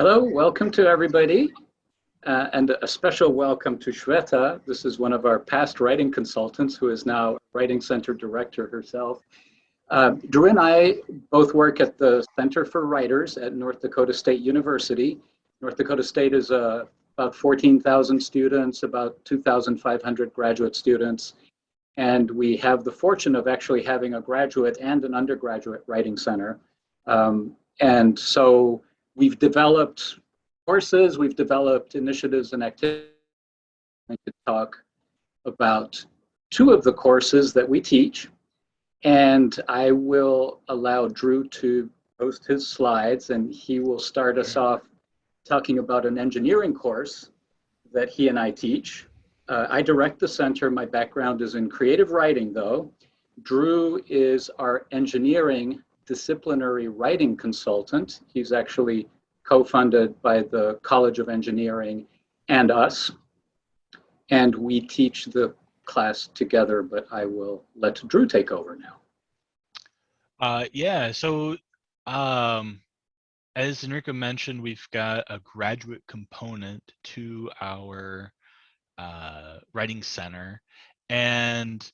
Hello, welcome to everybody, and a special welcome to Shweta. This is one of our past writing consultants who is now Writing Center Director herself. Drew and I both work at the Center for Writers at North Dakota State University. North Dakota State is about 14,000 students, about 2,500 graduate students, and we have the fortune of actually having a graduate and an undergraduate writing center. And so we've developed courses, we've developed initiatives and activities. I could talk about two of the courses that we teach, and I will allow Drew to post his slides, and he will start us off talking about an engineering course that he and I teach. I direct the center. My background is in creative writing, though. Drew is our engineering disciplinary writing consultant. He's actually co-funded by the College of Engineering and us. And we teach the class together, but I will let Drew take over now. As Enrico mentioned, we've got a graduate component to our writing center. And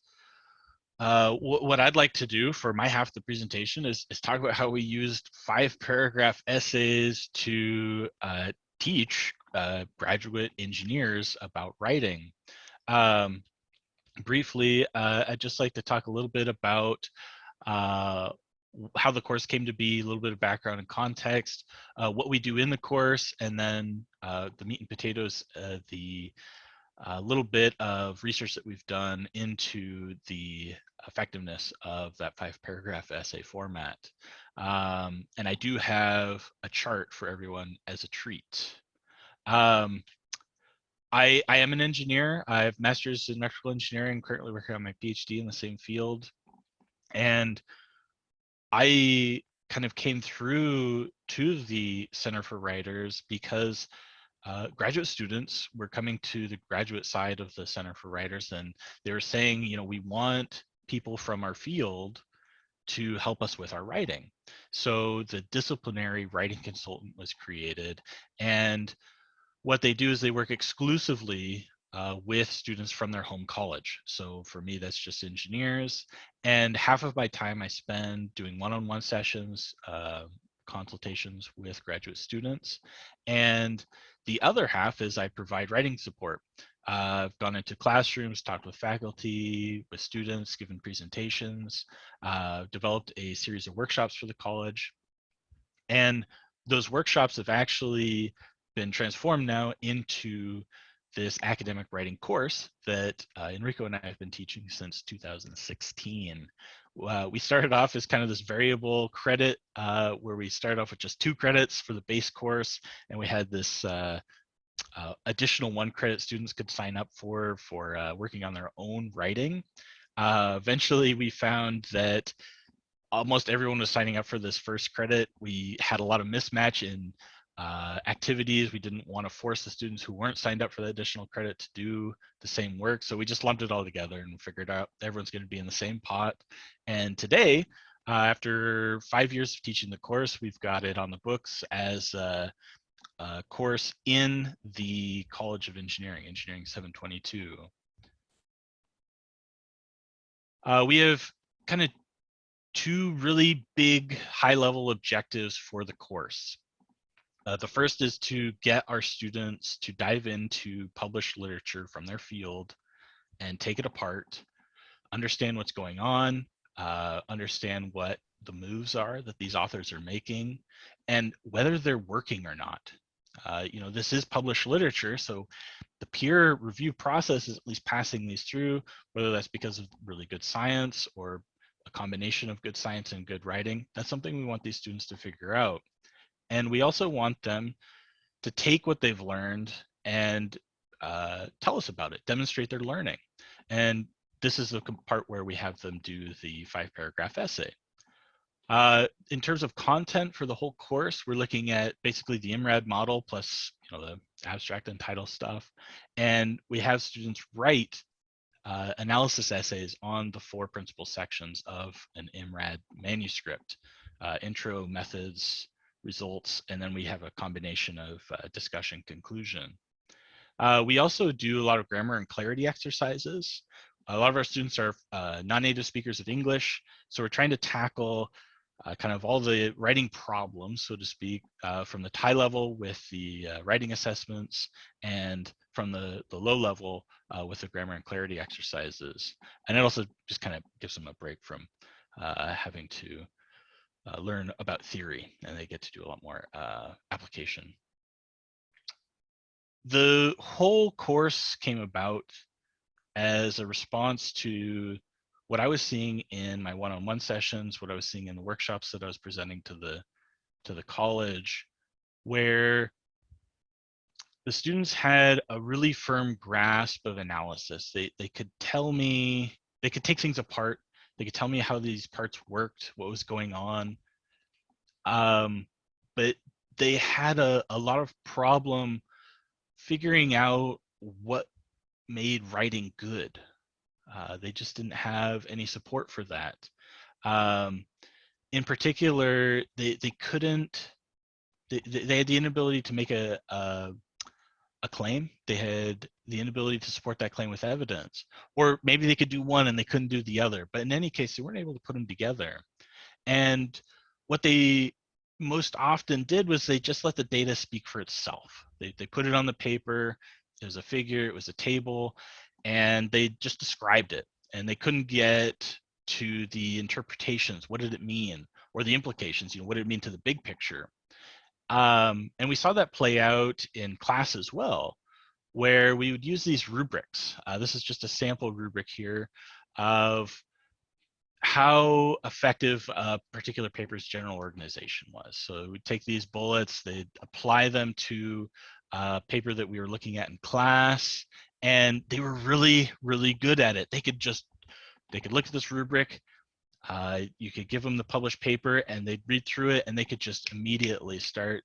what I'd like to do for my half of the presentation is talk about how we used 5-paragraph essays to teach graduate engineers about writing. Briefly, I'd just like to talk a little bit about how the course came to be, a little bit of background and context, what we do in the course, and then the meat and potatoes, the little bit of research that we've done into the effectiveness of that 5-paragraph essay format. And I do have a chart for everyone as a treat. I am an engineer. I have master's in electrical engineering, currently working on my PhD in the same field. And I kind of came through to the Center for Writers because graduate students were coming to the graduate side of the Center for Writers, and they were saying, you know, we want people from our field to help us with our writing. So the disciplinary writing consultant was created, and what they do is they work exclusively with students from their home college. So for me, that's just engineers, and half of my time I spend doing one-on-one sessions, consultations with graduate students, and the other half is I provide writing support. I've gone into classrooms, talked with faculty, with students, given presentations, developed a series of workshops for the college. And those workshops have actually been transformed now into this academic writing course that Enrico and I have been teaching since 2016. We started off as kind of this variable credit where we started off with just 2 credits for the base course, and we had this additional 1 credit students could sign up for working on their own writing. Eventually, we found that almost everyone was signing up for this first credit. We had a lot of mismatch in activities. We didn't want to force the students who weren't signed up for the additional credit to do the same work. So we just lumped it all together and figured out everyone's going to be in the same pot. And today, after 5 years of teaching the course, we've got it on the books as a course in the College of Engineering, Engineering 722. We have kind of 2 really big high-level objectives for the course. The first is to get our students to dive into published literature from their field and take it apart, understand what's going on, understand what the moves are that these authors are making, and whether they're working or not. You know, this is published literature, so the peer review process is at least passing these through, whether that's because of really good science or a combination of good science and good writing. That's something we want these students to figure out. And we also want them to take what they've learned and tell us about it, demonstrate their learning. And this is the part where we have them do the 5-paragraph essay. In terms of content for the whole course, we're looking at basically the IMRAD model plus, you know, the abstract and title stuff. And we have students write analysis essays on the 4 principal sections of an IMRAD manuscript: intro, methods, results, and then we have a combination of discussion conclusion. We also do a lot of grammar and clarity exercises. A lot of our students are non-native speakers of English, so we're trying to tackle kind of all the writing problems, so to speak, from the high level with the writing assessments, and from the low level with the grammar and clarity exercises. And it also just kind of gives them a break from having to learn about theory, and they get to do a lot more application. The whole course came about as a response to what I was seeing in my one-on-one sessions, what I was seeing in the workshops that I was presenting to the college, where the students had a really firm grasp of analysis. They could tell me, they could take things apart. They could tell me how these parts worked, what was going on. But they had a lot of problem figuring out what made writing good. They just didn't have any support for that. In particular, they couldn't, they had the inability to make a claim. They had the inability to support that claim with evidence, or maybe they could do one and they couldn't do the other. But in any case, they weren't able to put them together. And what they most often did was they just let the data speak for itself. They put it on the paper. It was a figure, it was a table, and they just described it. And they couldn't get to the interpretations. What did it mean? Or the implications, what did it mean to the big picture? And we saw that play out in class as well, where we would use these rubrics. This is just a sample rubric here of how effective a particular paper's general organization was. So we'd take these bullets, they'd apply them to a paper that we were looking at in class, and they were really, really good at it. They could look at this rubric, you could give them the published paper and they'd read through it, and they could just immediately start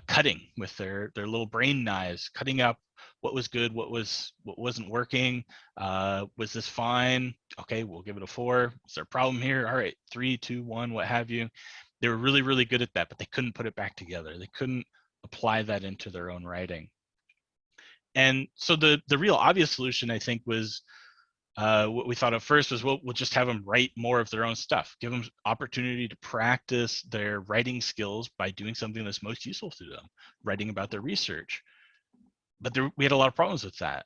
cutting with their little brain knives, cutting up what was good, what wasn't working. Was this fine? Okay, we'll give it a 4. Is there a problem here? All right, 3, 2, 1, what have you. They were really, really good at that, but they couldn't put it back together. They couldn't apply that into their own writing. And so the real obvious solution, I think, was what we thought of first was we'll just have them write more of their own stuff, give them opportunity to practice their writing skills by doing something that's most useful to them, writing about their research. But we had a lot of problems with that.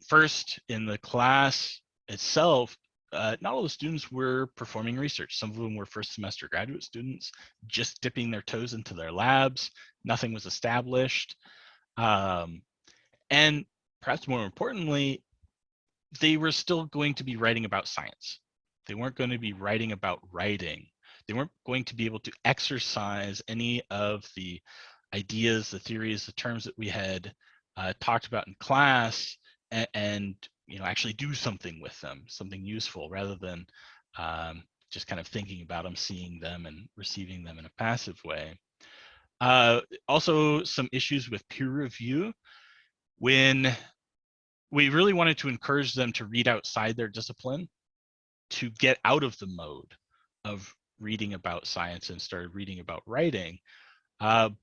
First, in the class itself, not all the students were performing research. Some of them were first semester graduate students, just dipping their toes into their labs. Nothing was established. And perhaps more importantly, they were still going to be writing about science. They weren't going to be writing about writing. They weren't going to be able to exercise any of the ideas, the theories, the terms that we had talked about in class, and actually do something with them, something useful, rather than just kind of thinking about them, seeing them, and receiving them in a passive way. Also, some issues with peer review. When we really wanted to encourage them to read outside their discipline, to get out of the mode of reading about science and start reading about writing. But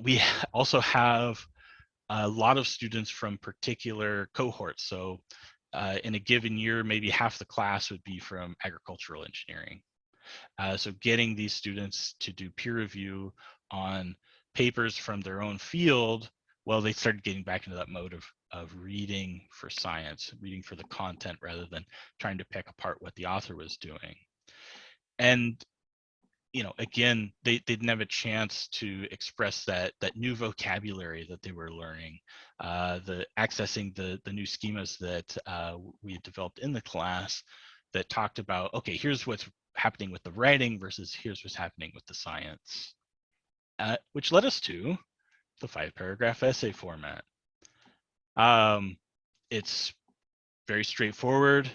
we also have a lot of students from particular cohorts. So in a given year, maybe half the class would be from agricultural engineering. So getting these students to do peer review on papers from their own field, well, they started getting back into that mode of reading for science, reading for the content rather than trying to pick apart what the author was doing. And again, they didn't have a chance to express that new vocabulary that they were learning, accessing the new schemas that we had developed in the class that talked about, okay, here's what's happening with the writing versus here's what's happening with the science, which led us to the 5-paragraph essay format. It's very straightforward.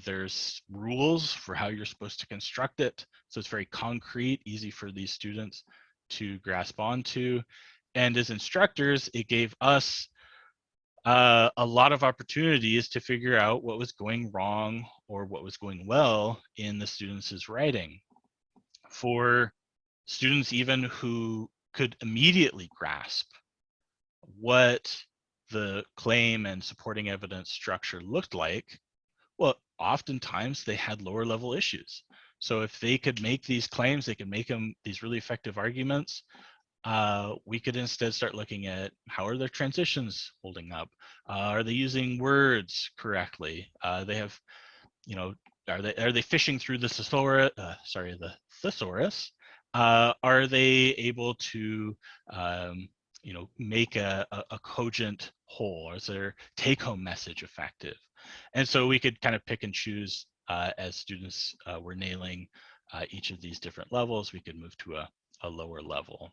There's rules for how you're supposed to construct it. So it's very concrete, easy for these students to grasp onto. And as instructors, it gave us a lot of opportunities to figure out what was going wrong or what was going well in the students' writing. For students even who could immediately grasp what the claim and supporting evidence structure looked like, well, oftentimes they had lower level issues. So if they could make these claims, they could make them these really effective arguments. We could instead start looking at how are their transitions holding up? Are they using words correctly? They have, you know, are they fishing through the the thesaurus? Are they able to, make a cogent whole? Or is their take-home message effective? And so we could kind of pick and choose as students were nailing each of these different levels. We could move to a lower level.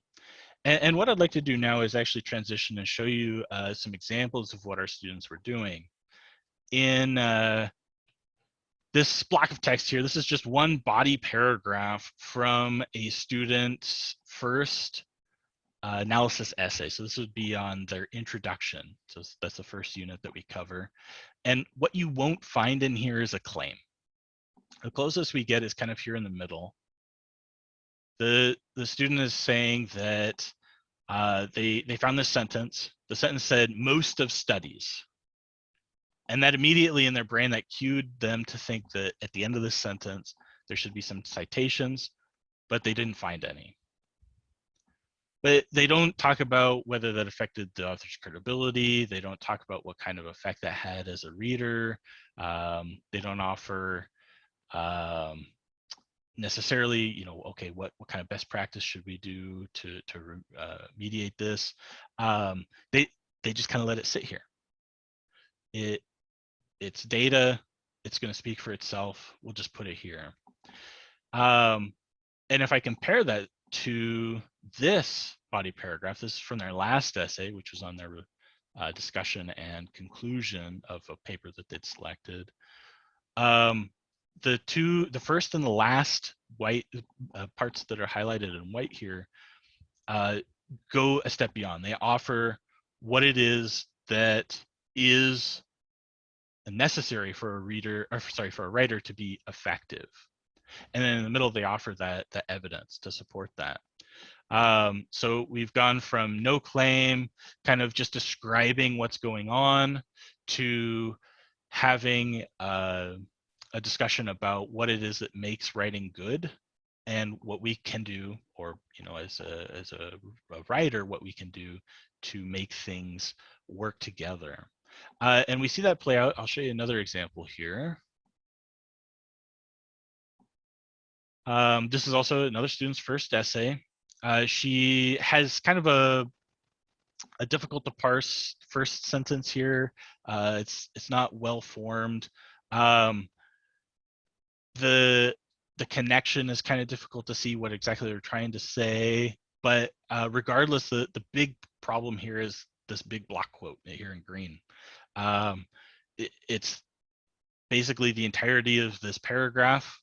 And what I'd like to do now is actually transition and show you some examples of what our students were doing. In this block of text here, this is just one body paragraph from a student's first analysis essay. So this would be on their introduction. So that's the first unit that we cover. And what you won't find in here is a claim. The closest we get is kind of here in the middle. The student is saying that they found this sentence. The sentence said, most of studies. And that immediately in their brain, that cued them to think that at the end of this sentence, there should be some citations, but they didn't find any. But they don't talk about whether that affected the author's credibility. They don't talk about what kind of effect that had as a reader. They don't offer necessarily, okay, what kind of best practice should we do to mediate this? They just kind of let it sit here. It's data. It's going to speak for itself. We'll just put it here. And if I compare that to this body paragraph, this is from their last essay, which was on their discussion and conclusion of a paper that they'd selected. The first and the last white parts that are highlighted in white here go a step beyond. They offer what it is that is necessary for a writer to be effective. And then in the middle, they offer the evidence to support that. So we've gone from no claim, kind of just describing what's going on, to having a discussion about what it is that makes writing good and what we can do, or as a writer, what we can do to make things work together. And we see that play out. I'll show you another example here. This is also another student's first essay. She has kind of a difficult to parse first sentence here. It's not well formed. The connection is kind of difficult to see what exactly they're trying to say. But regardless, the big problem here is this big block quote here in green. It's basically the entirety of this paragraph.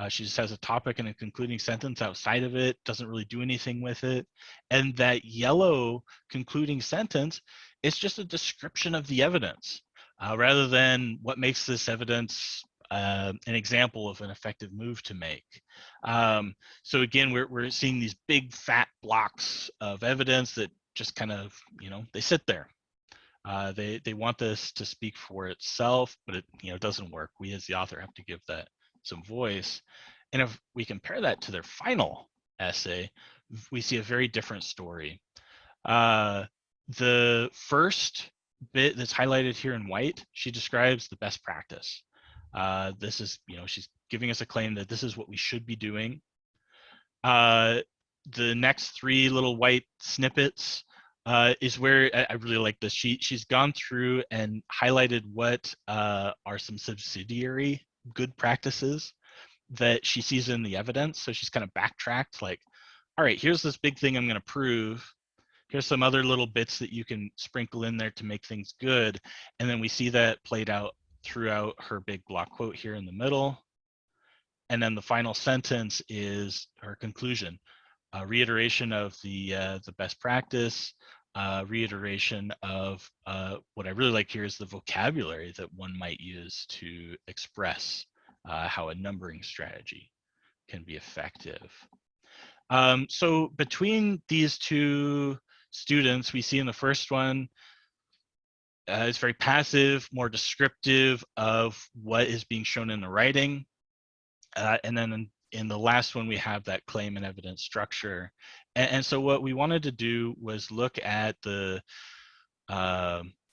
She just has a topic and a concluding sentence outside of it, doesn't really do anything with it. And that yellow concluding sentence, it's just a description of the evidence rather than what makes this evidence an example of an effective move to make. So again, we're seeing these big fat blocks of evidence that just kind of, they sit there. They want this to speak for itself, but it doesn't work. We as the author have to give that some voice. And if we compare that to their final essay, we see a very different story. The first bit that's highlighted here in white, she describes the best practice. This is, she's giving us a claim that this is what we should be doing. The next three little white snippets is where I really like this. She's gone through and highlighted what are some subsidiary good practices that she sees in the evidence. So she's kind of backtracked, like, all right, here's this big thing I'm going to prove. Here's some other little bits that you can sprinkle in there to make things good. And then we see that played out throughout her big block quote here in the middle. And then the final sentence is her conclusion. Reiteration of the best practice, reiteration of what I really like here is the vocabulary that one might use to express how a numbering strategy can be effective. So between these two students, we see in the first one, it's very passive, more descriptive of what is being shown in the writing. And then in the last one, we have that claim and evidence structure. And so what we wanted to do was look at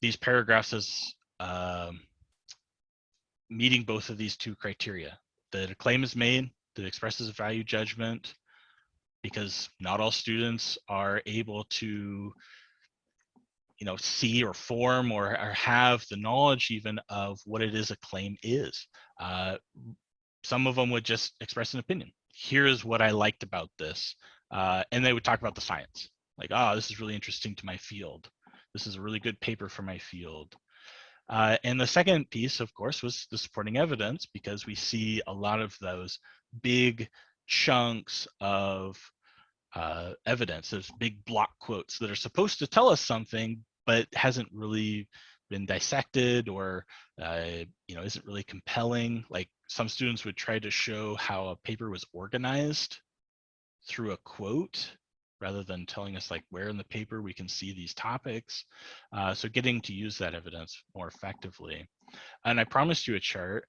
these paragraphs as meeting both of these two criteria. That a claim is made, that expresses a value judgment, because not all students are able to see or form or have the knowledge even of what it is a claim is. Some of them would just express an opinion. Here's what I liked about this. And they would talk about the science. Like, oh, this is really interesting to my field. This is a really good paper for my field. And the second piece, of course, was the supporting evidence, because we see a lot of those big chunks of evidence, those big block quotes that are supposed to tell us something, but hasn't really been dissected or isn't really compelling. Like some students would try to show how a paper was organized through a quote rather than telling us like where in the paper we can see these topics. So getting to use that evidence more effectively. And I promised you a chart,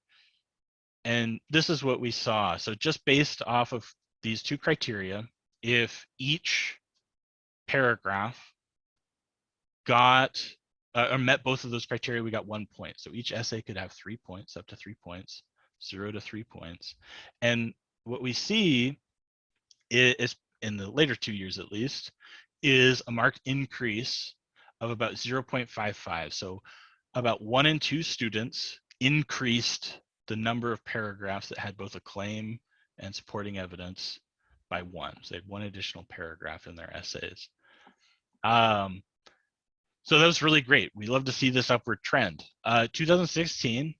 and this is what we saw. So just based off of these two criteria, if each paragraph got or met both of those criteria, we got 1 point. So each essay could have 3 points, up to 3 points, 0 to 3 points. And what we see is, in the later 2 years at least, is a marked increase of about 0.55. So about 1 in 2 students increased the number of paragraphs that had both a claim and supporting evidence by 1. So they had 1 additional paragraph in their essays. So that was really great. We love to see this upward trend. 2016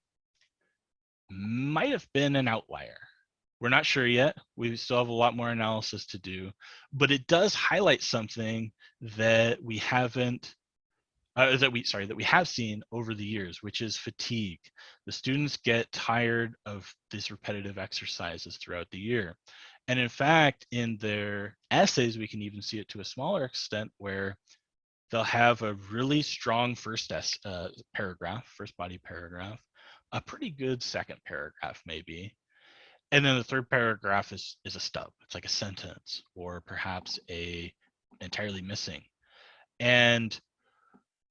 might have been an outlier. We're not sure yet. We still have a lot more analysis to do, but it does highlight something that we haven't, that we have seen over the years, which is fatigue. The students get tired of these repetitive exercises throughout the year. And in fact, in their essays, we can even see it to a smaller extent, where they'll have a really strong first paragraph, first body paragraph, a pretty good second paragraph maybe, and then the third paragraph is a stub. It's like a sentence, or perhaps entirely missing. And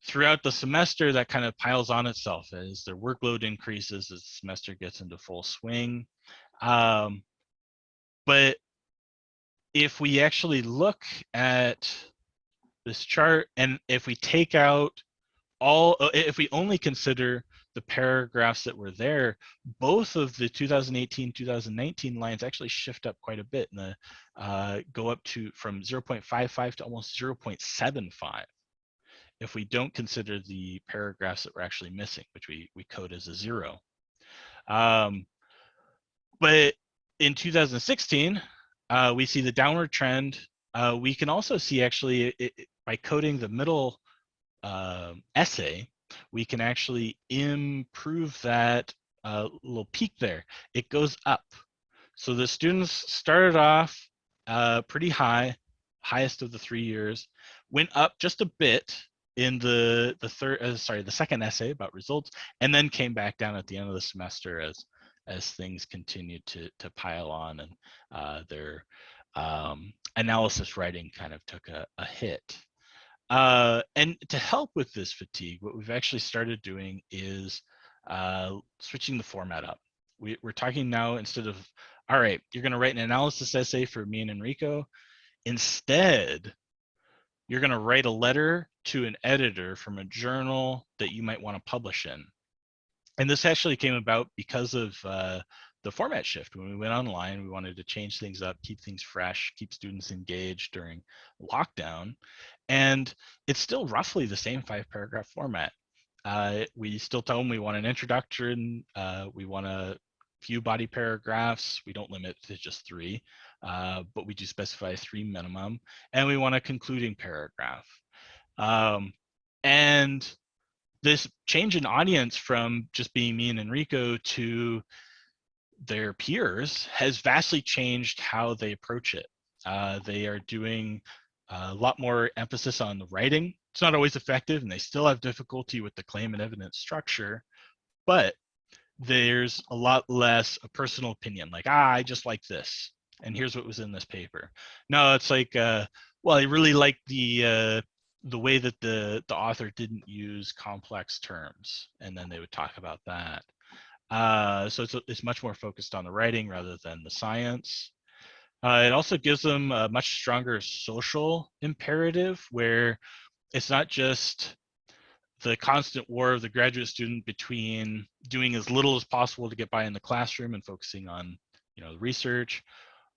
throughout the semester, that kind of piles on itself as their workload increases, as the semester gets into full swing. But if we actually look at this chart, and if we take out if we only consider the paragraphs that were there, both of the 2018-2019 lines actually shift up quite a bit, and go up to from 0.55 to almost 0.75 if we don't consider the paragraphs that were actually missing, which we code as a 0. But in 2016, we see the downward trend. We can also see actually by coding the middle essay, we can actually improve that little peak there. It goes up. So the students started off pretty high, highest of the 3 years, went up just a bit in the second essay about results, and then came back down at the end of the semester as things continued to pile on, and their analysis writing kind of took a hit. And to help with this fatigue, what we've actually started doing is switching the format up. We're talking now, instead of, all right, you're going to write an analysis essay for me and Enrico. Instead, you're going to write a letter to an editor from a journal that you might want to publish in. And this actually came about because of the format shift. When we went online, we wanted to change things up, keep things fresh, keep students engaged during lockdown. And it's still roughly the same 5-paragraph format. We still tell them we want an introduction, we want a few body paragraphs. We don't limit to just 3, but we do specify 3 minimum, and we want a concluding paragraph. And this change in audience from just being me and Enrico to their peers has vastly changed how they approach it. They are doing a lot more emphasis on the writing. It's not always effective, and they still have difficulty with the claim and evidence structure, but there's a lot less a personal opinion, like, I just like this, and here's what was in this paper. No, it's like, well, I really like the way that the author didn't use complex terms, and then they would talk about that. So it's much more focused on the writing rather than the science. It also gives them a much stronger social imperative, where it's not just the constant war of the graduate student between doing as little as possible to get by in the classroom and focusing on, the research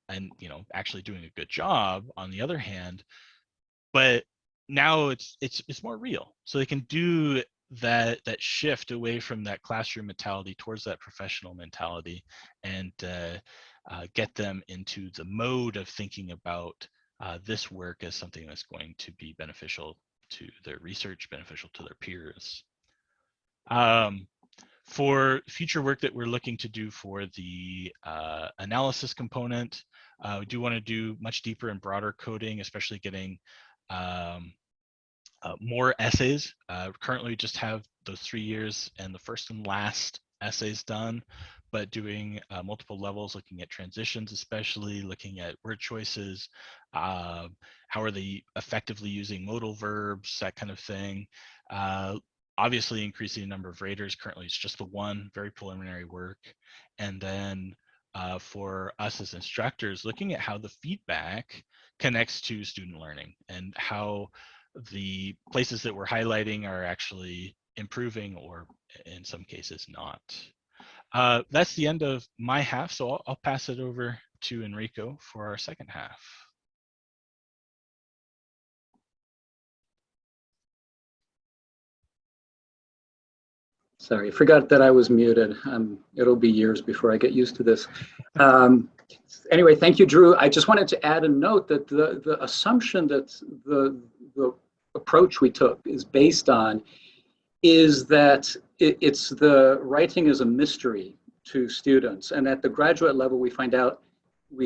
and, actually doing a good job on the other hand. But now it's more real. So they can do that shift away from that classroom mentality towards that professional mentality, and get them into the mode of thinking about this work as something that's going to be beneficial to their research, beneficial to their peers. For future work that we're looking to do for the analysis component, we do want to do much deeper and broader coding, especially getting more essays. Currently, we just have those 3 years and the first and last essays done, but doing multiple levels, looking at transitions, especially looking at word choices, how are they effectively using modal verbs, that kind of thing. Obviously, increasing the number of raters. Currently, it's just the one, very preliminary work. And then for us as instructors, looking at how the feedback connects to student learning and how the places that we're highlighting are actually improving, or in some cases not. That's the end of my half, so I'll pass it over to Enrico for our second half. Sorry, I forgot that I was muted. It'll be years before I get used to this. Anyway, thank you, Drew. I just wanted to add a note that the assumption that the approach we took is based on is that it's the writing is a mystery to students. And at the graduate level, we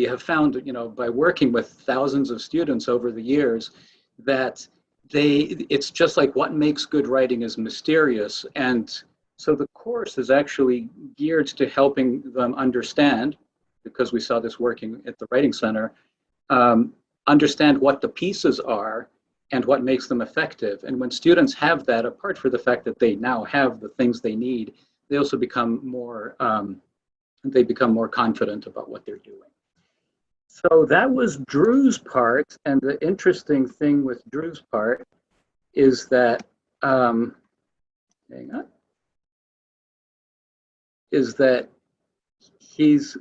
have found, by working with thousands of students over the years, that it's just like what makes good writing is mysterious. And so the course is actually geared to helping them understand, because we saw this working at the Writing Center, understand what the pieces are and what makes them effective. And when students have that, apart from the fact that they now have the things they need, they also become more confident about what they're doing. So that was Drew's part, and the interesting thing with Drew's part is that,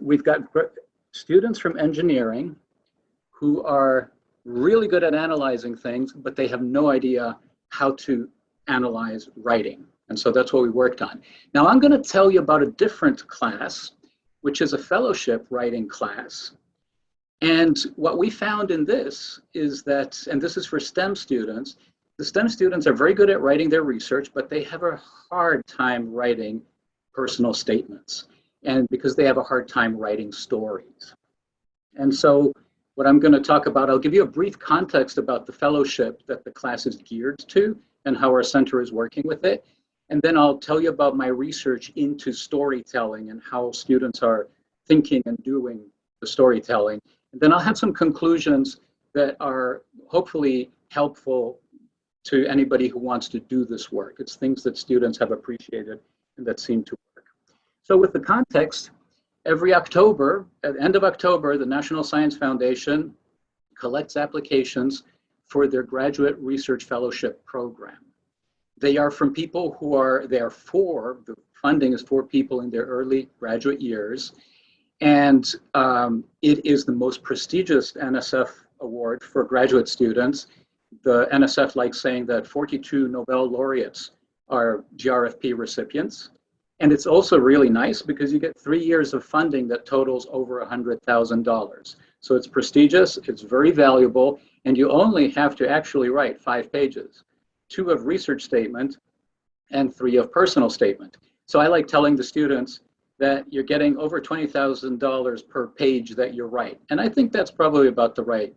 we've got students from engineering who are really good at analyzing things, but they have no idea how to analyze writing. And so that's what we worked on. Now I'm going to tell you about a different class, which is a fellowship writing class. And what we found in this is that, and this is for STEM students, the STEM students are very good at writing their research, but they have a hard time writing personal statements, and because they have a hard time writing stories. And so what I'm going to talk about, I'll give you a brief context about the fellowship that the class is geared to and how our center is working with it. And then I'll tell you about my research into storytelling and how students are thinking and doing the storytelling. And then I'll have some conclusions that are hopefully helpful to anybody who wants to do this work. It's things that students have appreciated and that seem to work. So with the context, every October, at the end of October, the National Science Foundation collects applications for their graduate research fellowship program. They are from people the funding is for people in their early graduate years. And it is the most prestigious NSF award for graduate students. The NSF likes saying that 42 Nobel laureates are GRFP recipients. And it's also really nice because you get 3 years of funding that totals over $100,000. So it's prestigious, it's very valuable, and you only have to actually write 5 pages, 2 of research statement and 3 of personal statement. So I like telling the students, that you're getting over $20,000 per page that you write. And I think that's probably about the right,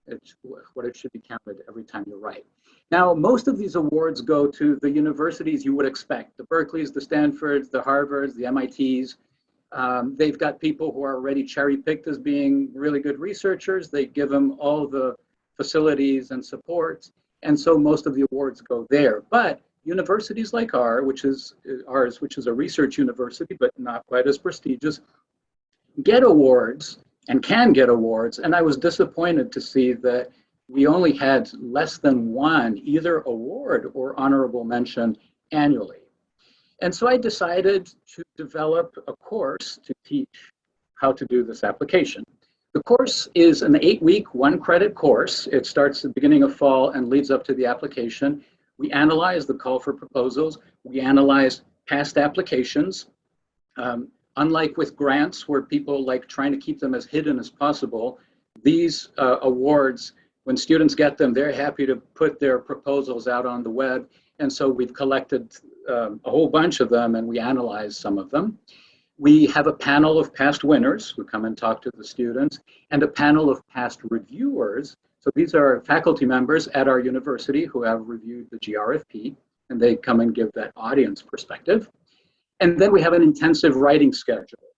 it's what it should be counted every time you write. Now, most of these awards go to the universities you would expect, the Berkeleys, the Stanfords, the Harvards, the MITs. They've got people who are already cherry-picked as being really good researchers. They give them all the facilities and supports. And so most of the awards go there. But universities like ours, which is a research university, but not quite as prestigious, get awards and can get awards. And I was disappointed to see that we only had less than one, either award or honorable mention annually. And so I decided to develop a course to teach how to do this application. The course is an 8-week, 1-credit course. It starts at the beginning of fall and leads up to the application. We analyze the call for proposals. We analyze past applications. Unlike with grants, where people like trying to keep them as hidden as possible, these awards, when students get them, they're happy to put their proposals out on the web. And so we've collected a whole bunch of them and we analyze some of them. We have a panel of past winners who come and talk to the students, and a panel of past reviewers. So these are faculty members at our university who have reviewed the GRFP, and they come and give that audience perspective. And then we have an intensive writing schedule,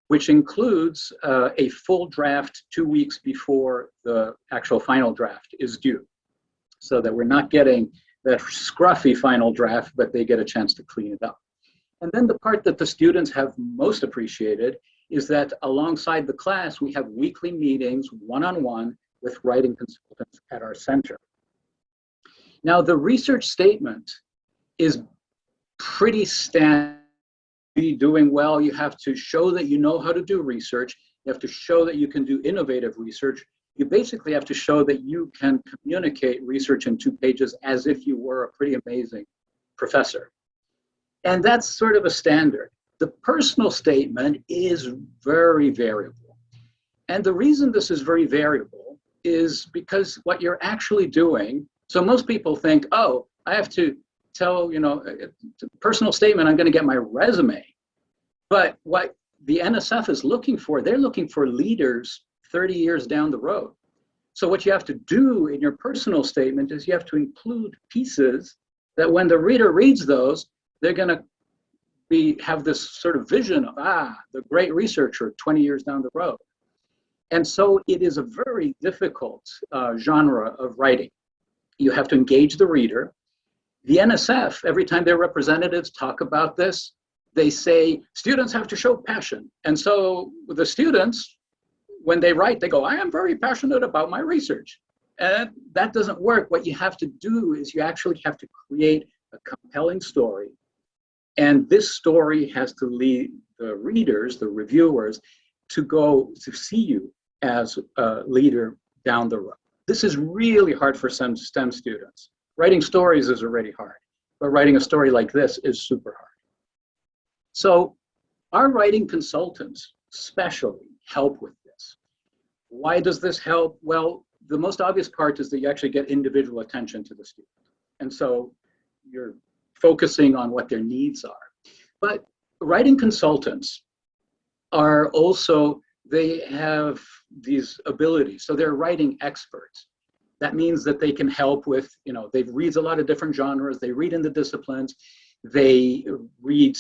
which includes a full draft 2 weeks before the actual final draft is due, so that we're not getting that scruffy final draft, but they get a chance to clean it up. And then the part that the students have most appreciated is that alongside the class, we have weekly meetings, one-on-one, with writing consultants at our center. Now, the research statement is pretty standard. Doing well, you have to show that you know how to do research. You have to show that you can do innovative research. You basically have to show that you can communicate research in 2 pages as if you were a pretty amazing professor. And that's sort of a standard. The personal statement is very variable. And the reason this is very variable is because what you're actually doing, so most people think, oh, I have to tell, personal statement, I'm going to get my resume. But what the NSF is looking for, they're looking for leaders 30 years down the road. So what you have to do in your personal statement is you have to include pieces that when the reader reads those, they're going to have this sort of vision of, the great researcher 20 years down the road. And so it is a very difficult genre of writing. You have to engage the reader. The NSF, every time their representatives talk about this, they say students have to show passion. And so the students, when they write, they go, I am very passionate about my research. And that doesn't work. What you have to do is you actually have to create a compelling story. And this story has to lead the readers, the reviewers, to go to see you as a leader down the road. This is really hard for some STEM students. Writing stories is already hard, but writing a story like this is super hard. So our writing consultants especially help with this. Why does this help? Well, the most obvious part is that you actually get individual attention to the student. And so you're focusing on what their needs are. But writing consultants are also, they have these abilities. So they're writing experts. That means that they can help with, they read a lot of different genres, they read in the disciplines, they read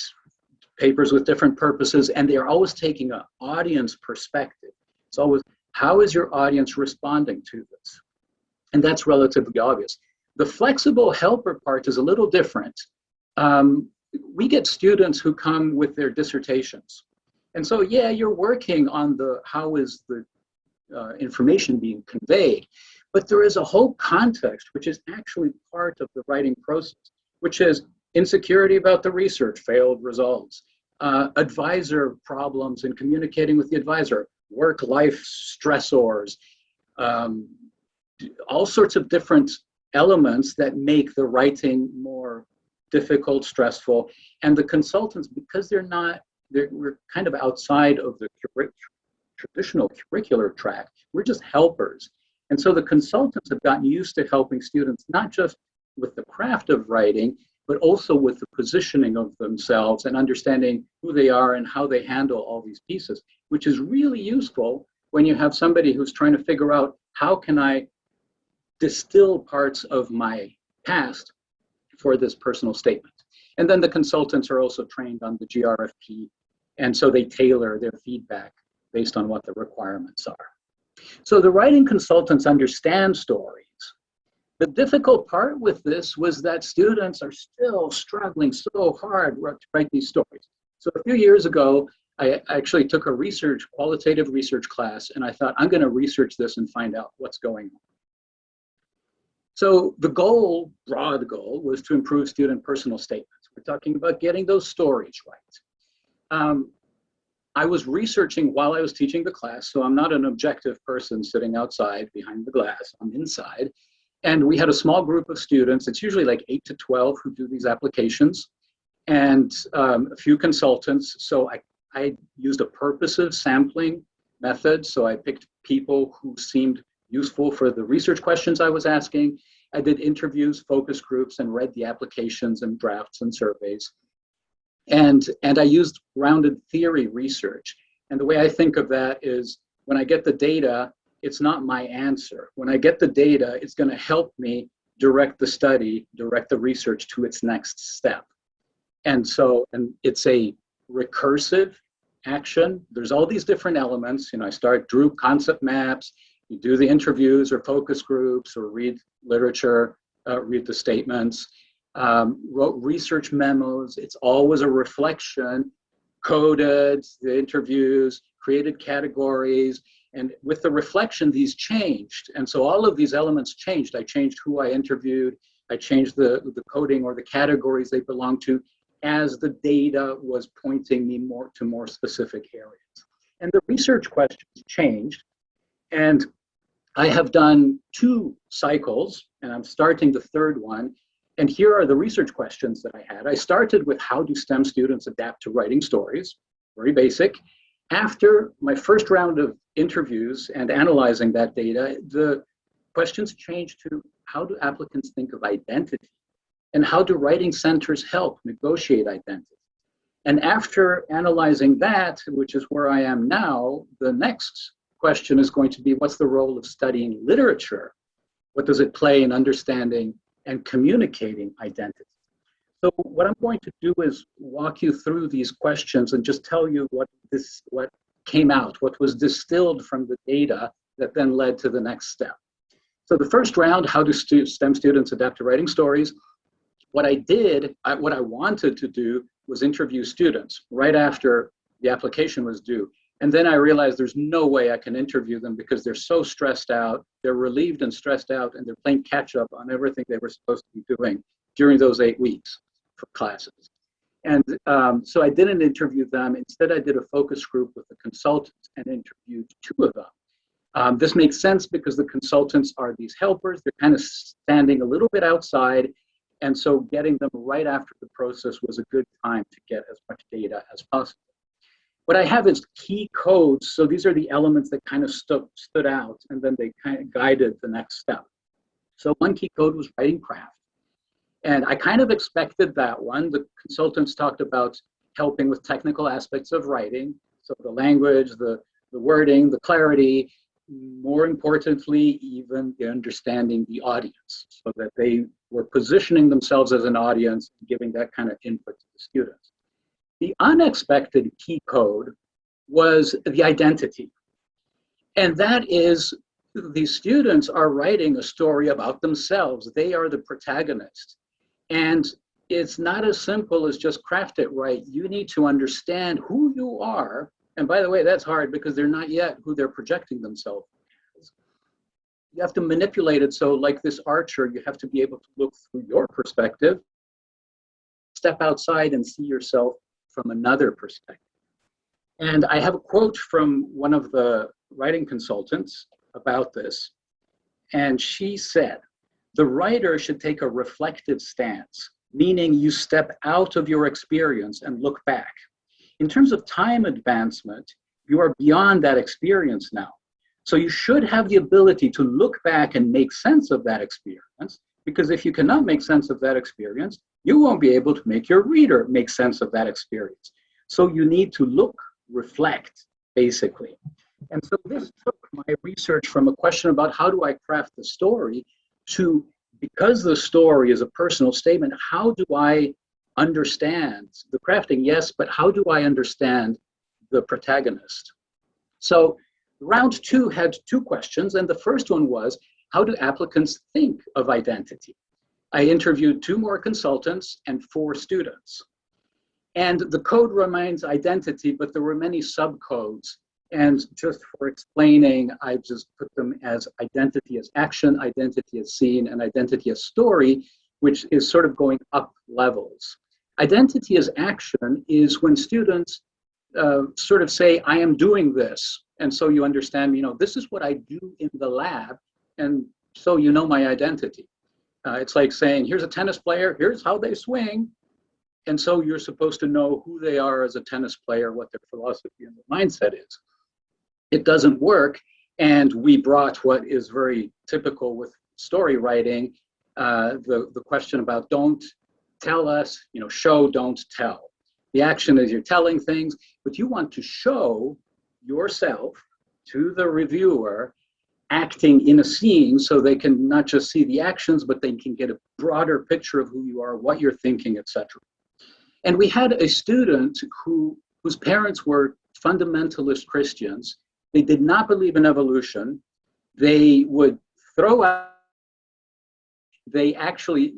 papers with different purposes, and they are always taking an audience perspective. It's always, how is your audience responding to this? And that's relatively obvious. The flexible helper part is a little different. We get students who come with their dissertations. And so, yeah, you're working on how is the information being conveyed, but there is a whole context, which is actually part of the writing process, which is insecurity about the research, failed results, advisor problems in communicating with the advisor, work-life stressors, all sorts of different elements that make the writing more difficult, stressful. And the consultants, because we're kind of outside of the traditional curricular track, we're just helpers. And so the consultants have gotten used to helping students, not just with the craft of writing, but also with the positioning of themselves and understanding who they are and how they handle all these pieces, which is really useful when you have somebody who's trying to figure out how can I distill parts of my past for this personal statement. And then the consultants are also trained on the GRFP, and so they tailor their feedback based on what the requirements are. So the writing consultants understand stories. The difficult part with this was that students are still struggling so hard to write these stories. So a few years ago, I actually took a qualitative research class, and I thought, I'm going to research this and find out what's going on. So the goal, broad goal, was to improve student personal statements. We're talking about getting those stories right. I was researching while I was teaching the class, so I'm not an objective person sitting outside behind the glass, I'm inside. And we had a small group of students, it's usually like 8 to 12 who do these applications, and a few consultants. So I used a purposive sampling method. So I picked people who seemed useful for the research questions I was asking. I did interviews, focus groups, and read the applications and drafts and surveys. And I used grounded theory research. And the way I think of that is when I get the data, it's not my answer. When I get the data, it's going to help me direct the study, direct the research to its next step. And it's a recursive action. There's all these different elements. I drew concept maps, you do the interviews or focus groups or read literature, read the statements. Wrote research memos. It's always a reflection, coded the interviews, created categories, and with the reflection, these changed. And so all of these elements changed. I changed who I interviewed. I changed the coding or the categories they belong to as the data was pointing me to more specific areas. And the research questions changed. And I have done 2 cycles, and I'm starting the 3rd one. And here are the research questions that I had. I started with how do STEM students adapt to writing stories? Very basic. After my first round of interviews and analyzing that data, the questions changed to how do applicants think of identity? And how do writing centers help negotiate identity? And after analyzing that, which is where I am now, the next question is going to be what's the role of studying literature? What does it play in understanding and communicating identity? So what I'm going to do is walk you through these questions and just tell you what came out, what was distilled from the data that then led to the next step. So the first round, how do STEM students adapt to writing stories? What I wanted to do was interview students right after the application was due. And then I realized there's no way I can interview them because they're so stressed out, they're relieved and stressed out, and they're playing catch up on everything they were supposed to be doing during those 8 weeks for classes. And so I didn't interview them. Instead, I did a focus group with the consultants and interviewed 2 of them. This makes sense because the consultants are these helpers. They're kind of standing a little bit outside. And so getting them right after the process was a good time to get as much data as possible. What I have is key codes. So these are the elements that kind of stood out, and then they kind of guided the next step. So one key code was writing craft. And I kind of expected that one. The consultants talked about helping with technical aspects of writing. So the language, the wording, the clarity, more importantly, even the understanding the audience, so that they were positioning themselves as an audience, giving that kind of input to the students. The unexpected key code was the identity. And that is, these students are writing a story about themselves. They are the protagonist. And it's not as simple as just craft it right. You need to understand who you are. And by the way, that's hard because they're not yet who they're projecting themselves as. You have to manipulate it. So like this archer, you have to be able to look through your perspective, step outside and see yourself from another perspective. And I have a quote from one of the writing consultants about this. And she said, the writer should take a reflective stance, meaning you step out of your experience and look back. In terms of time advancement, you are beyond that experience now. So you should have the ability to look back and make sense of that experience, Because if you cannot make sense of that experience, you won't be able to make your reader make sense of that experience. So you need to look, reflect, basically. And so this took my research from a question about how do I craft the story to, because the story is a personal statement, how do I understand the crafting? Yes, but how do I understand the protagonist? So round 2 had 2 questions, and the first one was, how do applicants think of identity? I interviewed 2 more consultants and 4 students. And the code remains identity, but there were many subcodes. And just for explaining, I just put them as identity as action, identity as scene, and identity as story, which is sort of going up levels. Identity as action is when students sort of say, I am doing this. And so you understand, this is what I do in the lab. And so you know my identity. It's like saying, here's a tennis player, here's how they swing. And so you're supposed to know who they are as a tennis player, what their philosophy and their mindset is. It doesn't work. And we brought what is very typical with story writing, the question about don't tell us, show, don't tell. The action is you're telling things, but you want to show yourself to the reviewer acting in a scene so they can not just see the actions, but they can get a broader picture of who you are, what you're thinking, etc. And we had a student whose parents were fundamentalist Christians. They did not believe in evolution. They would throw out,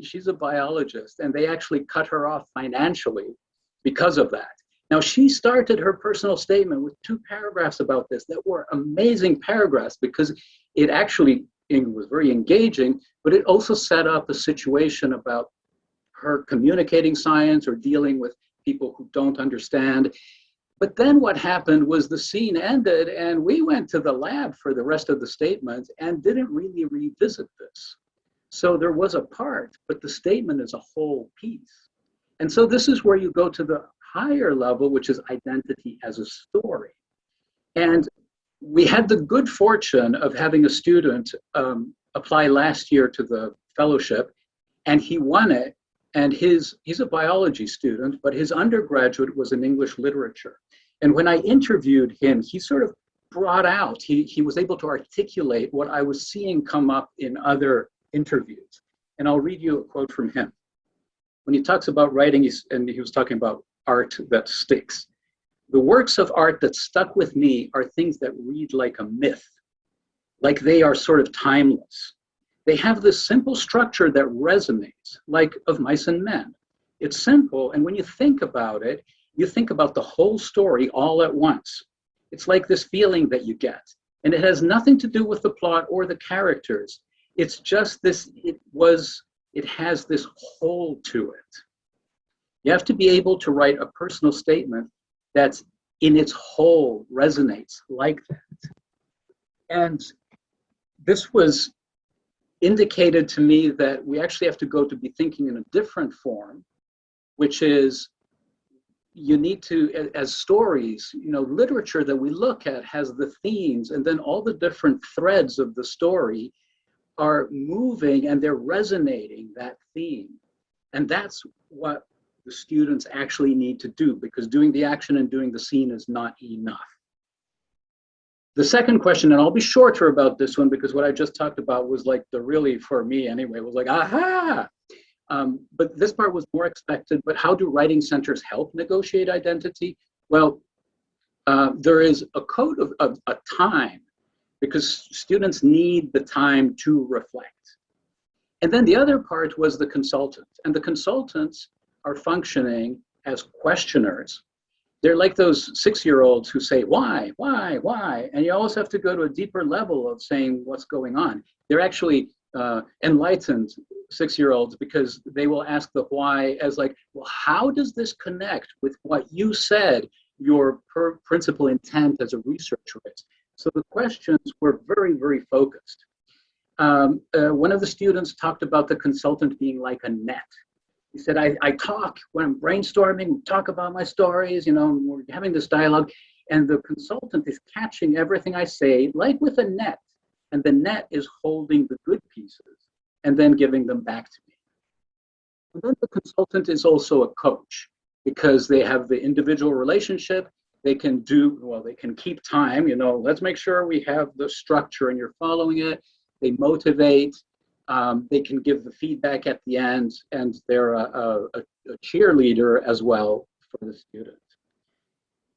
she's a biologist, and they actually cut her off financially because of that. Now, she started her personal statement with 2 paragraphs about this that were amazing paragraphs because it actually was very engaging, but it also set up a situation about her communicating science or dealing with people who don't understand. But then what happened was the scene ended and we went to the lab for the rest of the statement and didn't really revisit this. So there was a part, but the statement is a whole piece. And so this is where you go to the higher level, which is identity as a story. And we had the good fortune of having a student apply last year to the fellowship, and he won it. And he's a biology student, but his undergraduate was in English literature. And when I interviewed him, he sort of brought out, he was able to articulate what I was seeing come up in other interviews. And I'll read you a quote from him. When he talks about writing, and he was talking about art that sticks. The works of art that stuck with me are things that read like a myth, like they are sort of timeless. They have this simple structure that resonates, like of Mice and Men. It's simple, and when you think about it, you think about the whole story all at once. It's like this feeling that you get, and it has nothing to do with the plot or the characters. It's just this, it has this whole to it. You have to be able to write a personal statement that's in its whole resonates like that. And this was indicated to me that we actually have to go to be thinking in a different form, which is you need to, as stories, literature that we look at has the themes, and then all the different threads of the story are moving and they're resonating that theme. And that's what the students actually need to do, because doing the action and doing the scene is not enough. The second question, and I'll be shorter about this one because what I just talked about was like for me anyway, was like, aha! But this part was more expected, but how do writing centers help negotiate identity? Well, there is a code of a time, because students need the time to reflect. And then the other part was the consultant, and the consultants are functioning as questioners. They're like those 6-year-olds who say, why? And you always have to go to a deeper level of saying what's going on. They're actually enlightened 6-year-olds because they will ask the why as like, well, how does this connect with what you said your principal intent as a researcher is? So the questions were very, very focused. One of the students talked about the consultant being like a net. He said, I talk when I'm brainstorming, talk about my stories, we're having this dialogue, and the consultant is catching everything I say, like with a net, and the net is holding the good pieces. and then giving them back to me. And then the consultant is also a coach because they have the individual relationship. They can do, well, they can keep time, you know, let's make sure we have the structure and you're following it. They motivate, they can give the feedback at the end, and they're a cheerleader as well for the student.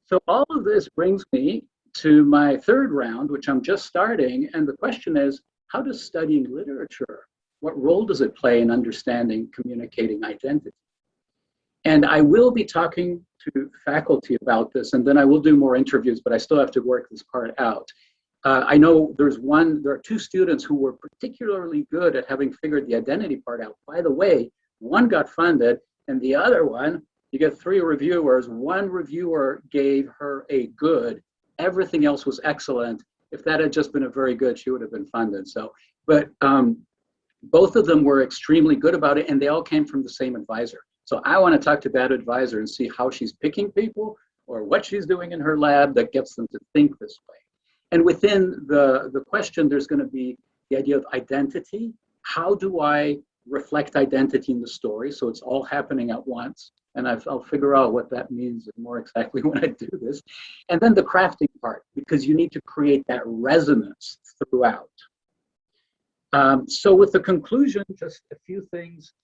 So all of this brings me to my third round, which I'm just starting. And the question is, how does studying literature, what role does it play in understanding, communicating identity? And I will be talking to faculty about this, and then I will do more interviews, but I still have to work this part out. I know there are two students who were particularly good at having figured the identity part out. By the way, one got funded, and the other one, you get 3 reviewers. One reviewer gave her a good. Everything else was excellent. If that had just been a very good, she would have been funded. So, but both of them were extremely good about it, and they all came from the same advisor. So I want to talk to that advisor and see how she's picking people or what she's doing in her lab that gets them to think this way. And within the question, there's going to be the idea of identity. How do I reflect identity in the story? So it's all happening at once. And I'll figure out what that means more exactly when I do this. And then the crafting part, because you need to create that resonance throughout. So with the conclusion, just a few things.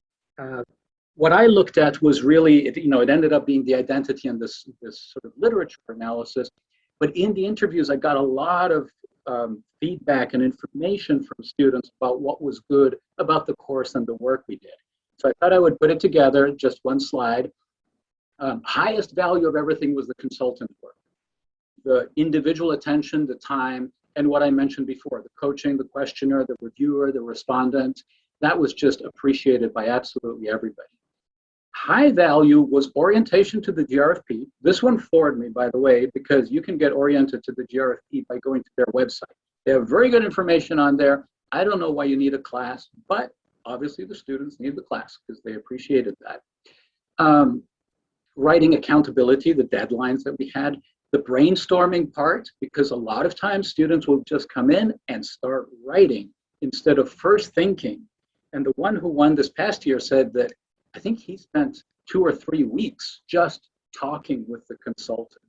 What I looked at was really, it ended up being the identity and this sort of literature analysis. But in the interviews, I got a lot of feedback and information from students about what was good about the course and the work we did. So I thought I would put it together, just one slide. Highest value of everything was the consultant work. The individual attention, the time, and what I mentioned before, the coaching, the questioner, the reviewer, the respondent, that was just appreciated by absolutely everybody. High value was orientation to the GRFP. This one floored me, by the way, because you can get oriented to the GRFP by going to their website. They have very good information on there. I don't know why you need a class, but obviously the students need the class because they appreciated that. Writing accountability, the deadlines that we had, the brainstorming part, because a lot of times students will just come in and start writing instead of first thinking. And the one who won this past year said that I think he spent 2 or 3 weeks just talking with the consultant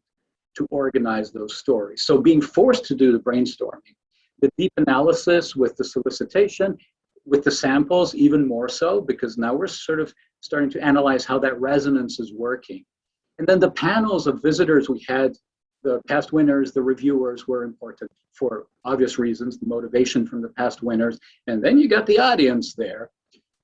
to organize those stories. So being forced to do the brainstorming, the deep analysis with the solicitation, with the samples even more so, because now we're sort of starting to analyze how that resonance is working. And then the panels of visitors we had, the past winners, the reviewers were important for obvious reasons, the motivation from the past winners. And then you got the audience there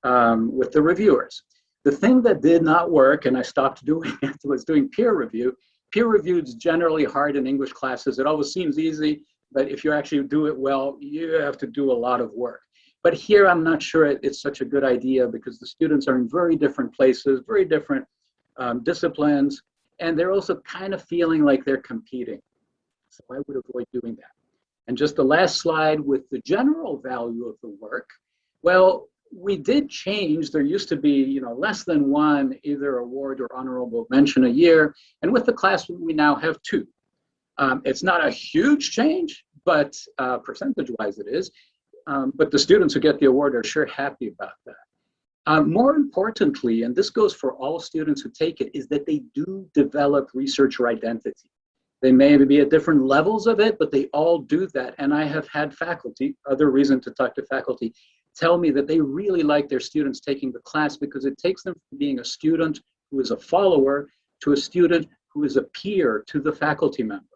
with the reviewers. The thing that did not work, and I stopped doing it, was doing peer review. Peer review is generally hard in English classes. It always seems easy, but if you actually do it well, you have to do a lot of work. But here, I'm not sure it's such a good idea because the students are in very different places, very different disciplines, and they're also kind of feeling like they're competing. So I would avoid doing that. And just the last slide with the general value of the work. Well, we did change. There used to be, less than 1 either award or honorable mention a year. And with the class, we now have 2. It's not a huge change, but percentage-wise it is. But the students who get the award are sure happy about that. More importantly, and this goes for all students who take it, is that they do develop researcher identity. They may be at different levels of it, but they all do that. And I have had faculty, other reason to talk to faculty, tell me that they really like their students taking the class because it takes them from being a student who is a follower to a student who is a peer to the faculty member.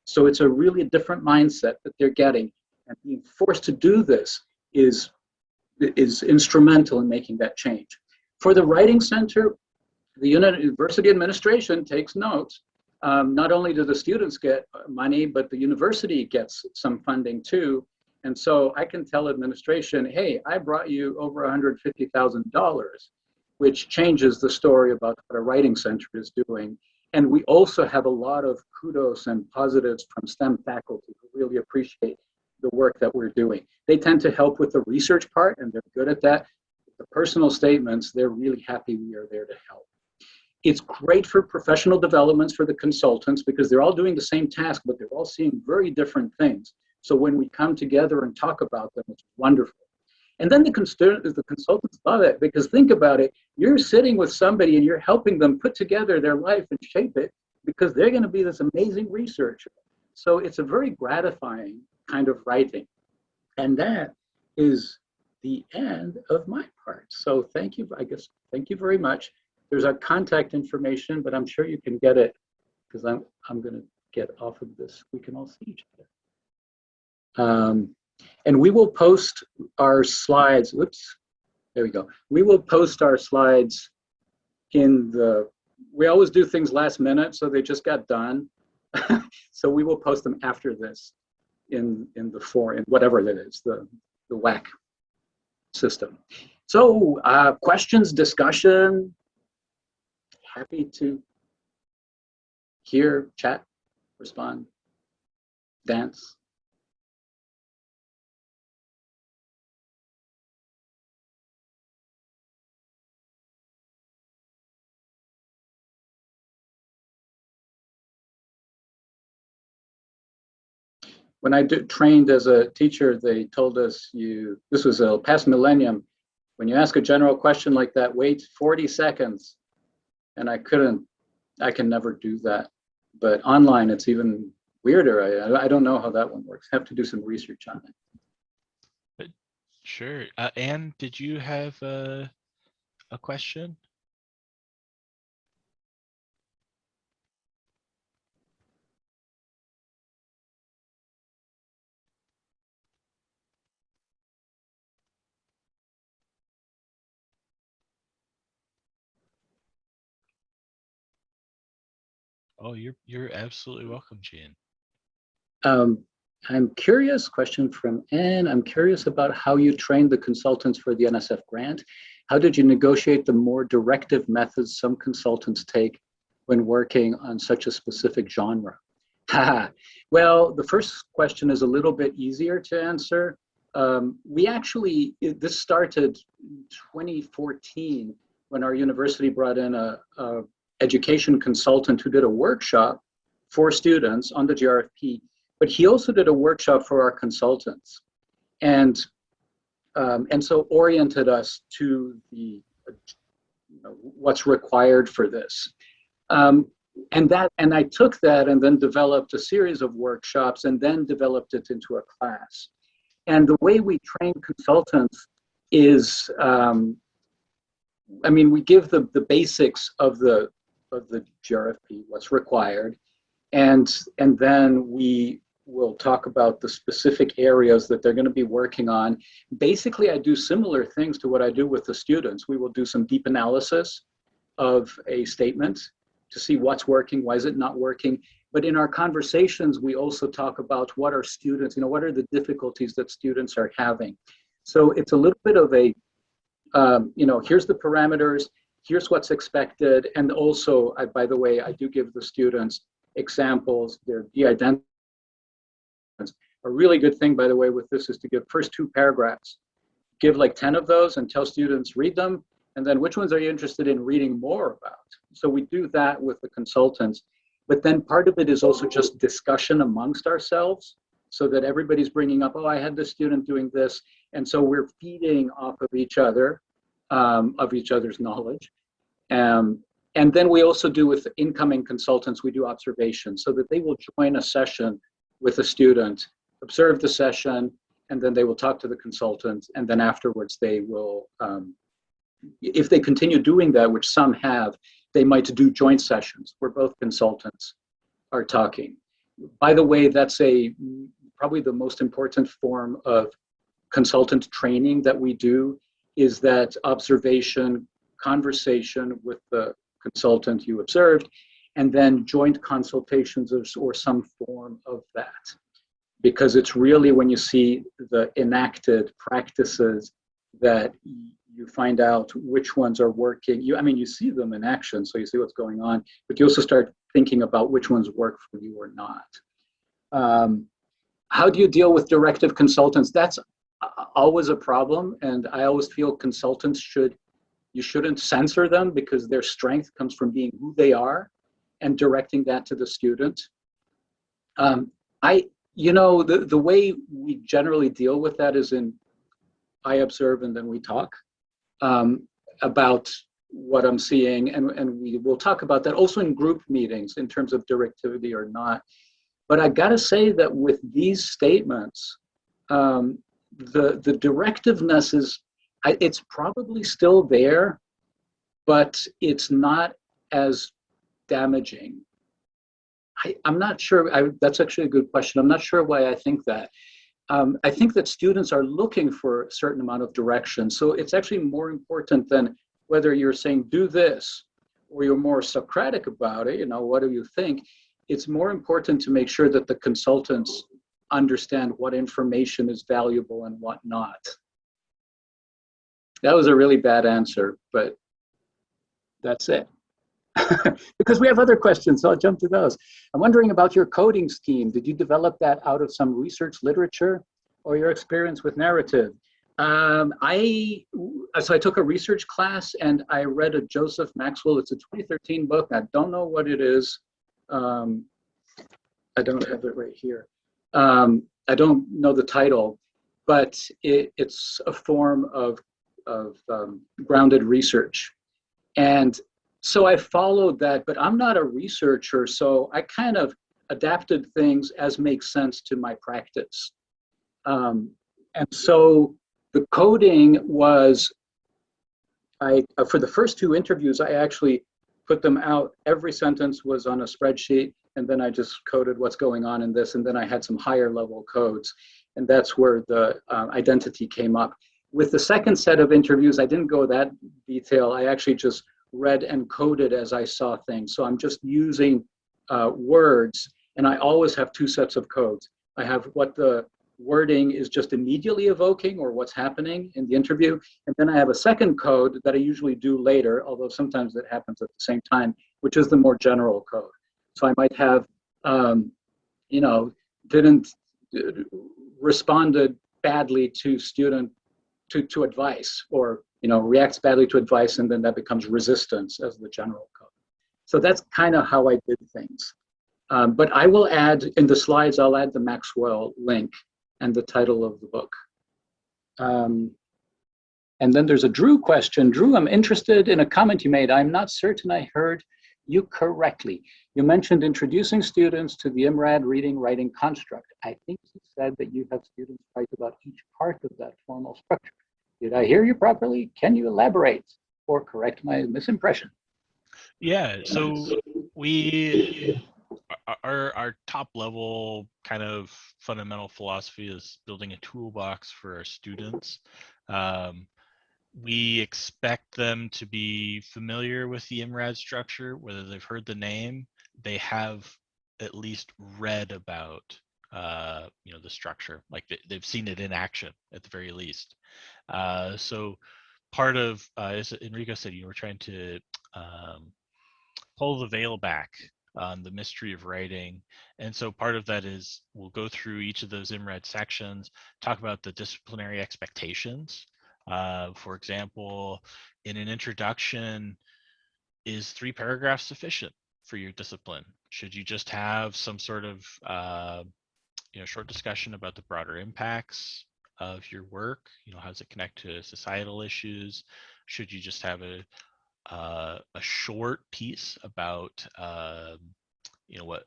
So it's a really different mindset that they're getting. And being forced to do this is instrumental in making that change. For the Writing Center, the university administration takes notes. Not only do the students get money, but the university gets some funding too. And so I can tell administration, hey, I brought you over $150,000, which changes the story about what a Writing Center is doing. And we also have a lot of kudos and positives from STEM faculty who really appreciate the work that we're doing. They tend to help with the research part, and they're good at that. The personal statements, they're really happy we are there to help. It's great for professional developments for the consultants because they're all doing the same task, but they're all seeing very different things. So when we come together and talk about them, it's wonderful. And then the consultants love it, because think about it, you're sitting with somebody and you're helping them put together their life and shape it, because they're going to be this amazing researcher. So it's a very gratifying kind of writing. And that is the end of my part. So thank you, thank you very much. There's our contact information, but I'm sure you can get it, because I'm going to get off of this. We can all see each other. And we will post our slides. Whoops, there we go. We will post our slides we always do things last minute, so they just got done. So we will post them after this in the forum, whatever that is, the WAC system. So questions, discussion, happy to hear, chat, respond, dance. When I trained as a teacher, they told us this was a past millennium, when you ask a general question like that, wait 40 seconds. And I can never do that. But online, it's even weirder. I don't know how that one works. I have to do some research on it. Sure. Anne, did you have a question? Oh, you're absolutely welcome, Jean. I'm curious, question from Anne. I'm curious about how you trained the consultants for the NSF grant. How did you negotiate the more directive methods some consultants take when working on such a specific genre? Well, the first question is a little bit easier to answer. This started in 2014 when our university brought in a education consultant who did a workshop for students on the GRFP, but he also did a workshop for our consultants, and so oriented us to what's required for this. And I took that and then developed a series of workshops and then developed it into a class. And the way we train consultants is, we give the basics of the GRFP, what's required, and then we will talk about the specific areas that they're going to be working on. Basically, I do similar things to what I do with the students. We will do some deep analysis of a statement to see what's working, why is it not working. But in our conversations, we also talk about what are students, what are the difficulties that students are having. So it's a little bit of a, here's the parameters, here's what's expected. And also, by the way, I do give the students examples, their de-identities. A really good thing, by the way, with this is to give first 2 paragraphs. Give like 10 of those and tell students, read them, and then which ones are you interested in reading more about? So we do that with the consultants. But then part of it is also just discussion amongst ourselves, so that everybody's bringing up, oh, I had this student doing this. And so we're feeding off of each other, of each other's knowledge. And then we also do with incoming consultants, we do observations so that they will join a session with a student, observe the session, and then they will talk to the consultant. And then afterwards they will, if they continue doing that, which some have, they might do joint sessions where both consultants are talking. By the way, that's probably the most important form of consultant training that we do, is that observation, conversation with the consultant you observed, and then joint consultations or some form of that. Because it's really when you see the enacted practices that you find out which ones are working. You see them in action, so you see what's going on, but you also start thinking about which ones work for you or not. How do you deal with directive consultants? That's always a problem, and I always feel consultants you shouldn't censor them, because their strength comes from being who they are and directing that to the student. The way we generally deal with that is in I observe and then we talk about what I'm seeing. And we will talk about that also in group meetings in terms of directivity or not. But I got to say that with these statements, the directiveness is, it's probably still there, but it's not as damaging. I'm not sure. That's actually a good question. I'm not sure why I think that. I think that students are looking for a certain amount of direction. So it's actually more important than whether you're saying do this or you're more Socratic about it, what do you think? It's more important to make sure that the consultants understand what information is valuable and what not. That was a really bad answer, but that's it. Because we have other questions, so I'll jump to those. I'm wondering about your coding scheme. Did you develop that out of some research literature or your experience with narrative? So I took a research class and I read a Joseph Maxwell. It's a 2013 book. I don't know what it is. I don't have it right here. I don't know the title, but it's a form of grounded research. And so I followed that, but I'm not a researcher, so I kind of adapted things as makes sense to my practice. And so the coding was, for the first two interviews, I actually put them out. Every sentence was on a spreadsheet, and then I just coded what's going on in this, and then I had some higher level codes. And that's where the identity came up. With the second set of interviews, I didn't go that detail. I actually just read and coded as I saw things. So I'm just using words, and I always have two sets of codes. I have what the wording is just immediately evoking or what's happening in the interview. And then I have a second code that I usually do later, although sometimes it happens at the same time, which is the more general code. So I might have, responded badly to student, to advice, or reacts badly to advice, and then that becomes resistance as the general code. So that's kind of how I did things. But I will add, in the slides, I'll add the Maxwell link and the title of the book. And then there's a Drew question. Drew, I'm interested in a comment you made. I'm not certain I heard you correctly. You mentioned introducing students to the IMRAD reading writing construct. I think you said that you have students write about each part of that formal structure. Did I hear you properly? Can you elaborate or correct my misimpression? Yeah, so our top level kind of fundamental philosophy is building a toolbox for our students. We expect them to be familiar with the IMRAD structure, whether they've heard the name, they have at least read about the structure, like they've seen it in action at the very least. So part of, as Enrico said, you were trying to pull the veil back on the mystery of writing. And so part of that is we'll go through each of those IMRAD sections, talk about the disciplinary expectations. For example, in an introduction, is 3 paragraphs sufficient for your discipline? Should you just have some sort of short discussion about the broader impacts of your work? How does it connect to societal issues? Should you just have a short piece about what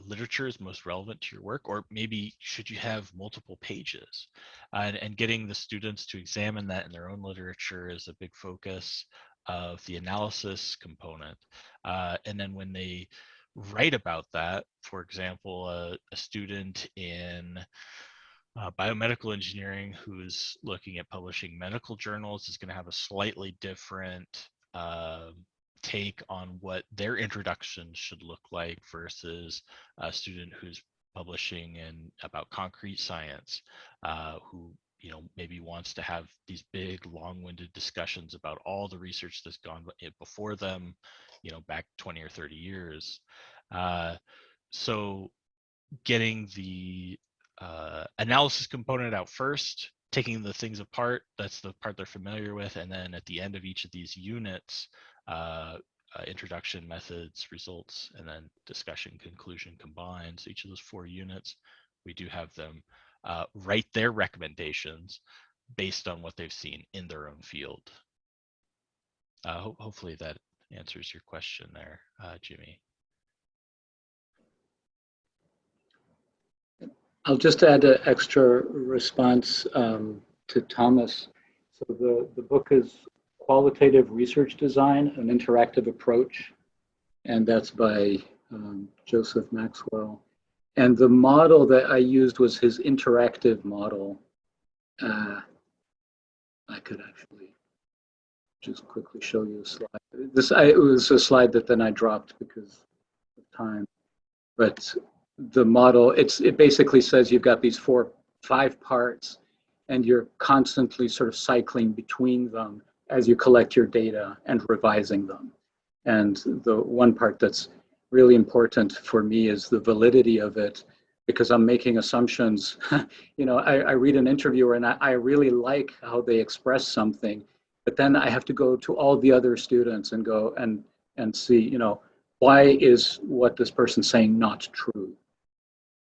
literature is most relevant to your work, or maybe should you have multiple pages? And getting the students to examine that in their own literature is a big focus of the analysis component. And then when they write about that, for example, a student in biomedical engineering who's looking at publishing medical journals is going to have a slightly different take on what their introduction should look like versus a student who's publishing in about concrete science, who maybe wants to have these big long-winded discussions about all the research that's gone before them, back 20 or 30 years. So getting the analysis component out first, taking the things apart, that's the part they're familiar with, and then at the end of each of these units, introduction, methods, results, and then discussion, conclusion combined. So each of those 4 units, we do have them write their recommendations, based on what they've seen in their own field. Hopefully that answers your question there, Jimmy. I'll just add an extra response to Thomas. So the book is Qualitative Research Design, an Interactive Approach, and that's by Joseph Maxwell. And the model that I used was his interactive model. I could actually just quickly show you a slide. It was a slide that then I dropped because of time. But the model, it basically says you've got these 5 parts, and you're constantly sort of cycling between them as you collect your data and revising them. And the one part that's really important for me is the validity of it, because I'm making assumptions. You know, I read an interviewer and I really like how they express something, but then I have to go to all the other students and go and see, you know, why is what this person's saying not true?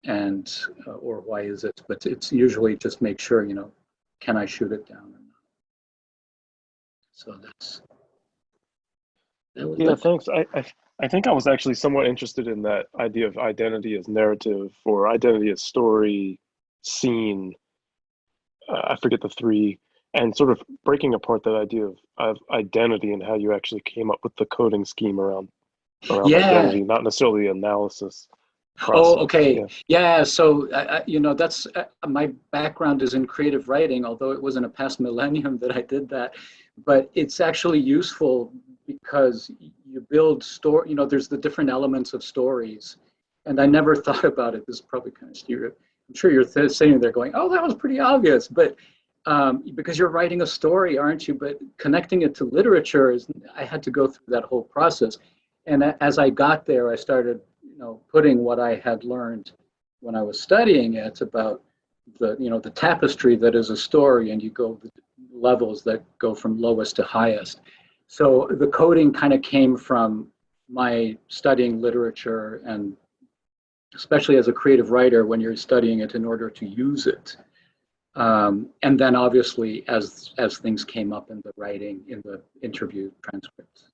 And, or why is it? But it's usually just make sure, you know, can I shoot it down or not? So yeah, thanks. I think I was actually somewhat interested in that idea of identity as narrative or identity as story, scene. I forget the 3, and sort of breaking apart that idea of identity and how you actually came up with the coding scheme around identity, not necessarily the analysis process. Oh, okay. Yeah. So, you know, that's my background is in creative writing, although it wasn't a past millennium that I did that. But it's actually useful because you build story, you know, there's the different elements of stories. And I never thought about it. This is probably kind of stupid. I'm sure you're sitting there going, oh, that was pretty obvious. But because you're writing a story, aren't you? But connecting it to literature, I had to go through that whole process. And as I got there, I started, you know, putting what I had learned when I was studying it about the, you know, the tapestry that is a story, and you go the levels that go from lowest to highest. So the coding kind of came from my studying literature, and especially as a creative writer, when you're studying it in order to use it. And then obviously as things came up in the writing, in the interview transcripts.